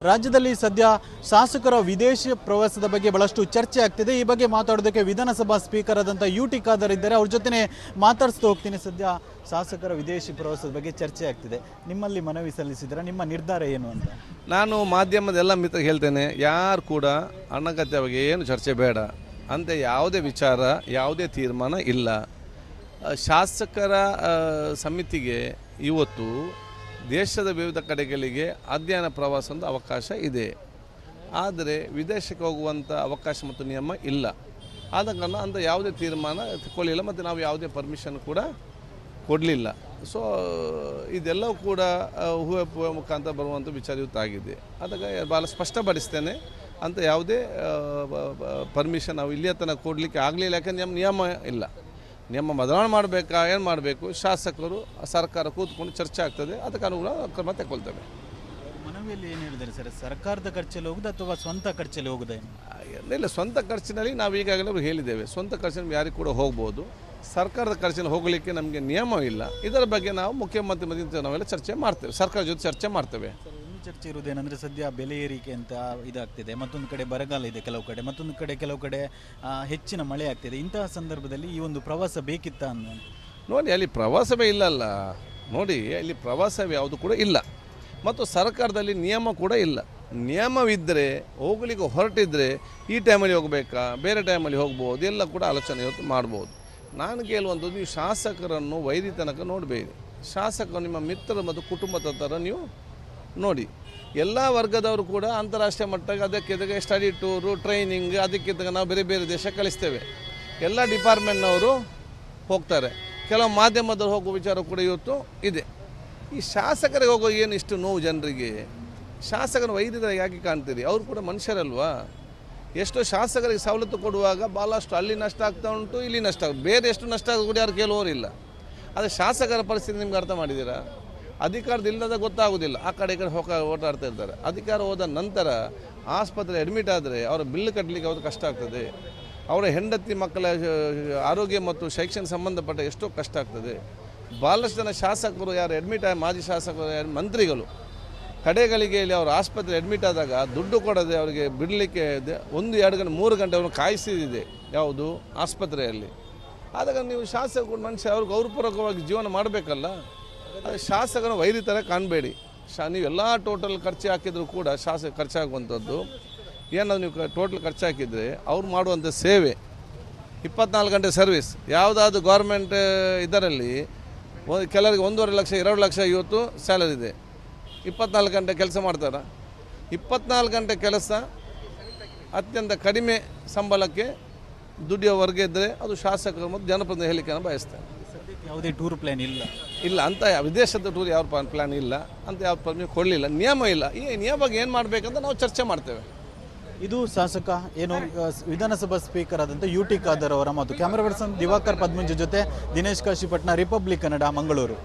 ರಾಜ್ಯದಲ್ಲಿ ಸದ್ಯ ಶಾಸಕರ ವಿದೇಶಿ ಪ್ರವಾಸದ ಬಗ್ಗೆ ಬಹಳಷ್ಟು ಚರ್ಚೆ ಆಗ್ತಿದೆ. ಈ ಬಗ್ಗೆ ಮಾತಾಡೋದಕ್ಕೆ ವಿಧಾನಸಭಾ ಸ್ಪೀಕರ್ ಆದಂಥ ಯುಟಿ ಖಾದರ್ ಇದ್ದಾರೆ. ಅವ್ರ ಜೊತೆ ಮಾತಾಡಿಸ್ತಾ ಹೋಗ್ತೀನಿ. ಸದ್ಯ ಶಾಸಕರ ವಿದೇಶಿ ಪ್ರವಾಸದ ಬಗ್ಗೆ ಚರ್ಚೆ ಆಗ್ತಿದೆ. ನಿಮ್ಮಲ್ಲಿ ಮನವಿ ಸಲ್ಲಿಸಿದ್ರೆ ನಿಮ್ಮ ನಿರ್ಧಾರ ಏನು ಅಂತ? ನಾನು ಮಾಧ್ಯಮದೆಲ್ಲ ಮಿತ್ರ ಹೇಳ್ತೇನೆ, ಯಾರು ಕೂಡ ಅನಗತ್ಯವಾಗಿ ಏನು ಚರ್ಚೆ ಬೇಡ ಅಂತ ಯಾವುದೇ ವಿಚಾರ ಯಾವುದೇ ತೀರ್ಮಾನ ಇಲ್ಲ. ಶಾಸಕರ ಸಮಿತಿಗೆ ಇವತ್ತು ದೇಶದ ವಿವಿಧ ಕಡೆಗಳಿಗೆ ಅಧ್ಯಯನ ಪ್ರವಾಸದ ಅವಕಾಶ ಇದೆ. ಆದರೆ ವಿದೇಶಕ್ಕೆ ಹೋಗುವಂಥ ಅವಕಾಶ ಮತ್ತು ನಿಯಮ ಇಲ್ಲ. ಆದ ಕಾರಣ ಅಂತ ಯಾವುದೇ ತೀರ್ಮಾನ ತಗೊಳ್ಳಿಲ್ಲ ಮತ್ತು ನಾವು ಯಾವುದೇ ಪರ್ಮಿಷನ್ ಕೂಡ ಕೊಡಲಿಲ್ಲ. ಸೊ ಇದೆಲ್ಲವೂ ಕೂಡ ಹೂವೆ ಮುಖಾಂತರ ಬರುವಂಥ ವಿಚಾರಯುಕ್ತಾಗಿದೆ. ಅದಕ್ಕೆ ಭಾಳ ಸ್ಪಷ್ಟಪಡಿಸ್ತೇನೆ, ಅಂತ ಯಾವುದೇ ಪರ್ಮಿಷನ್ ನಾವು ಇಲ್ಲಿಯ ತನಕ ಕೊಡಲಿಕ್ಕೆ ಆಗಲಿಲ್ಲ. ಯಾಕೆಂದರೆ ನಮ್ಮ ನಿಯಮ ಇಲ್ಲ. ನಿಯಮ ಬದಲಾವಣೆ ಮಾಡಬೇಕಾ, ಏನು ಮಾಡಬೇಕು, ಶಾಸಕರು ಸರ್ಕಾರ ಕೂತ್ಕೊಂಡು ಚರ್ಚೆ ಆಗ್ತದೆ, ಅದಕ್ಕೆ ಅನುಗುಣ ಕ್ರಮ ತಗೊಳ್ತೇವೆ. ಮನವಿಯಲ್ಲಿ ಏನು ಹೇಳಿದ್ದಾರೆ ಸರ್? ಸರ್ಕಾರದ ಖರ್ಚಲ್ಲಿ ಹೋಗುದು ಅಥವಾ ಸ್ವಂತ ಖರ್ಚಲ್ಲಿ ಹೋಗುದೇ? ಇಲ್ಲ, ಸ್ವಂತ ಖರ್ಚಿನಲ್ಲಿ ನಾವು ಈಗಾಗಲೇ ಅವ್ರು ಹೇಳಿದ್ದೇವೆ, ಸ್ವಂತ ಖರ್ಚಿನಲ್ಲಿ ಯಾರಿಗೆ ಕೂಡ ಹೋಗ್ಬೋದು. ಸರ್ಕಾರದ ಖರ್ಚಿನಲ್ಲಿ ಹೋಗಲಿಕ್ಕೆ ನಮಗೆ ನಿಯಮ ಇಲ್ಲ. ಇದರ ಬಗ್ಗೆ ನಾವು ಮುಖ್ಯಮಂತ್ರಿ ಮಧ್ಯೆ ನಾವೆಲ್ಲ ಚರ್ಚೆ ಮಾಡ್ತೇವೆ, ಸರ್ಕಾರ ಜೊತೆ ಚರ್ಚೆ ಮಾಡ್ತೇವೆ. ಚರ್ಚೆ ಇರುವುದೇನೆಂದರೆ ಸದ್ಯ ಬೆಲೆ ಏರಿಕೆ ಅಂತ ಇದಾಗ್ತಿದೆ, ಮತ್ತೊಂದು ಕಡೆ ಬರಗಾಲ ಇದೆ ಕೆಲವು ಕಡೆ, ಮತ್ತೊಂದು ಕಡೆ ಕೆಲವು ಕಡೆ ಹೆಚ್ಚಿನ ಮಳೆ ಆಗ್ತಿದೆ. ಇಂತಹ ಸಂದರ್ಭದಲ್ಲಿ ಈ ಒಂದು ಪ್ರವಾಸ ಬೇಕಿತ್ತ ಅನ್ನೋ ನೋಡಿ, ಅಲ್ಲಿ ಪ್ರವಾಸವೇ ಇಲ್ಲಲ್ಲ. ನೋಡಿ, ಅಲ್ಲಿ ಪ್ರವಾಸವೇ ಯಾವುದು ಕೂಡ ಇಲ್ಲ ಮತ್ತು ಸರ್ಕಾರದಲ್ಲಿ ನಿಯಮ ಕೂಡ ಇಲ್ಲ. ನಿಯಮವಿದ್ದರೆ ಹೋಗಲಿಕ್ಕೆ ಹೊರಟಿದ್ದರೆ ಈ ಟೈಮಲ್ಲಿ ಹೋಗಬೇಕಾ, ಬೇರೆ ಟೈಮಲ್ಲಿ ಹೋಗ್ಬೋದು, ಎಲ್ಲ ಕೂಡ ಆಲೋಚನೆ ಇವತ್ತು ಮಾಡ್ಬೋದು. ನಾನು ಕೇಳುವಂಥದ್ದು, ನೀವು ಶಾಸಕರನ್ನು ವೈರಿ ತನಕ ನೋಡಬೇಡಿ. ಶಾಸಕರು ನಿಮ್ಮ ಮಿತ್ರರು ಮತ್ತು ಕುಟುಂಬದ ಥರ ನೀವು ನೋಡಿ. ಎಲ್ಲ ವರ್ಗದವರು ಕೂಡ ಅಂತಾರಾಷ್ಟ್ರೀಯ ಮಟ್ಟಕ್ಕೆ ಅದಕ್ಕೆ ಸ್ಟಡಿ ಟೂರು, ಟ್ರೈನಿಂಗ್, ಅದಕ್ಕೆ ನಾವು ಬೇರೆ ಬೇರೆ ದೇಶ ಕಳಿಸ್ತೇವೆ. ಎಲ್ಲ ಡಿಪಾರ್ಟ್ಮೆಂಟ್ನವರು ಹೋಗ್ತಾರೆ, ಕೆಲವು ಮಾಧ್ಯಮದವರು ಹೋಗುವ ವಿಚಾರ ಕೂಡ ಇವತ್ತು ಇದೆ. ಈ ಶಾಸಕರಿಗೆ ಹೋಗೋ ಏನು ಇಷ್ಟು ನೋವು ಜನರಿಗೆ? ಶಾಸಕರ ವೈದ್ಯರ ಯಾಕೆ ಕಾಣ್ತೀರಿ? ಅವರು ಕೂಡ ಮನುಷ್ಯರಲ್ವಾ? ಎಷ್ಟೋ ಶಾಸಕರಿಗೆ ಸವಲತ್ತು ಕೊಡುವಾಗ ಭಾಳಷ್ಟು ಅಲ್ಲಿ ನಷ್ಟ ಆಗ್ತಾ ಉಂಟು, ಇಲ್ಲಿ ನಷ್ಟ ಆಗುತ್ತೆ. ಬೇರೆ ಎಷ್ಟು ನಷ್ಟ ಆಗೋದು ಕೂಡ ಯಾರು ಕೇಳುವವರಿಲ್ಲ. ಆದರೆ ಶಾಸಕರ ಪರಿಸ್ಥಿತಿ ನಿಮ್ಗೆ ಅರ್ಥ ಮಾಡಿದ್ದೀರಾ? ಅಧಿಕಾರದಿಲ್ಲದ ಗೊತ್ತಾಗೋದಿಲ್ಲ, ಆ ಕಡೆ ಈ ಕಡೆ ಓಟಾಡ್ತಾ ಇರ್ತಾರೆ. ಅಧಿಕಾರ ಹೋದ ನಂತರ ಆಸ್ಪತ್ರೆ ಅಡ್ಮಿಟ್ ಆದರೆ ಅವರ ಬಿಲ್ ಕಟ್ಟಲಿಕ್ಕೆ ಅವ್ರಿಗೆ ಕಷ್ಟ ಆಗ್ತದೆ. ಅವರ ಹೆಂಡತಿ ಮಕ್ಕಳ ಆರೋಗ್ಯ ಮತ್ತು ಶೈಕ್ಷಣಿಕ ಸಂಬಂಧಪಟ್ಟ ಎಷ್ಟೋ ಕಷ್ಟ ಆಗ್ತದೆ. ಭಾಳಷ್ಟು ಜನ ಶಾಸಕರು ಯಾರು ಅಡ್ಮಿಟ್ ಆಗಿ, ಮಾಜಿ ಶಾಸಕರು, ಮಂತ್ರಿಗಳು ಕಡೆಗಳಿಗೆ ಇಲ್ಲಿ ಅವರು ಆಸ್ಪತ್ರೆ ಅಡ್ಮಿಟ್ ಆದಾಗ ದುಡ್ಡು ಕೊಡದೆ ಅವರಿಗೆ ಬಿಡಲಿಕ್ಕೆ 1-2 ಗಂಟೆ 3 ಗಂಟೆ ಅವ್ರನ್ನ ಕಾಯಿಸಿದೆ ಯಾವುದು ಆಸ್ಪತ್ರೆಯಲ್ಲಿ. ಆದಾಗ ನೀವು ಶಾಸಕರು ಮನುಷ್ಯ ಅವ್ರಿಗೆ ಗೌರವಪೂರ್ವಕವಾಗಿ ಜೀವನ ಮಾಡಬೇಕಲ್ಲ. ಅದು ಶಾಸಕರ ವೈರಿ ಥರ ಕಾಣಬೇಡಿ. ನೀವೆಲ್ಲ ಟೋಟಲ್ ಖರ್ಚು ಹಾಕಿದರೂ ಕೂಡ ಶಾಸಕ ಖರ್ಚಾಗುವಂಥದ್ದು ಏನಾದ್ರು ನೀವು ಟೋಟಲ್ ಖರ್ಚು ಹಾಕಿದರೆ ಅವ್ರು ಮಾಡುವಂಥ ಸೇವೆ 24 ಗಂಟೆ ಸರ್ವಿಸ್. ಯಾವುದಾದ್ರು ಗೌರ್ಮೆಂಟ್ ಇದರಲ್ಲಿ ಕೆಲವರಿಗೆ 1.5 ಲಕ್ಷ 2 ಲಕ್ಷ ಇವತ್ತು ಸ್ಯಾಲರಿ ಇದೆ. 24 ಗಂಟೆ ಕೆಲಸ ಮಾಡ್ತಾರೆ. 24 ಗಂಟೆ ಕೆಲಸ ಅತ್ಯಂತ ಕಡಿಮೆ ಸಂಬಳಕ್ಕೆ ದುಡಿಯೋ ವರ್ಗ ಇದ್ದರೆ ಅದು ಶಾಸಕರು ಮತ್ತು ಜನಪ್ರತಿನಿಧಿ ಹೇಳಿಕೆಯನ್ನು ಬಯಸ್ತಾರೆ. ಯಾವುದೇ ಟೂರ್ ಪ್ಲ್ಯಾನ್ ಇಲ್ಲ ಅಂತ ವಿದೇಶದ ಟೂರ್ ಯಾವ ಪ್ಲ್ಯಾನ್ ಇಲ್ಲ ಅಂತ ಯಾವ ಪರ್ಮಿಷನ್ ಕೊಡಲಿಲ್ಲ, ನಿಯಮ ಇಲ್ಲ. ಈ ನಿಯಮ ಬಗ್ಗೆ ಏನು ಮಾಡಬೇಕಂತ ನಾವು ಚರ್ಚೆ ಮಾಡ್ತೇವೆ. ಇದು ಶಾಸಕ ಏನು ವಿಧಾನಸಭಾ ಸ್ಪೀಕರ್ ಆದಂಥ ಯುಟಿ ಖಾದರ್ ಅವರ ಮಾತು. ಕ್ಯಾಮರಾ ಪರ್ಸನ್ ದಿವಾಕರ್ ಪದ್ಮಂಜು ಜೊತೆ ದಿನೇಶ್ ಕಾಶಿಪಟ್ನ, ರಿಪಬ್ಲಿಕ್ ಕನ್ನಡ, ಮಂಗಳೂರು.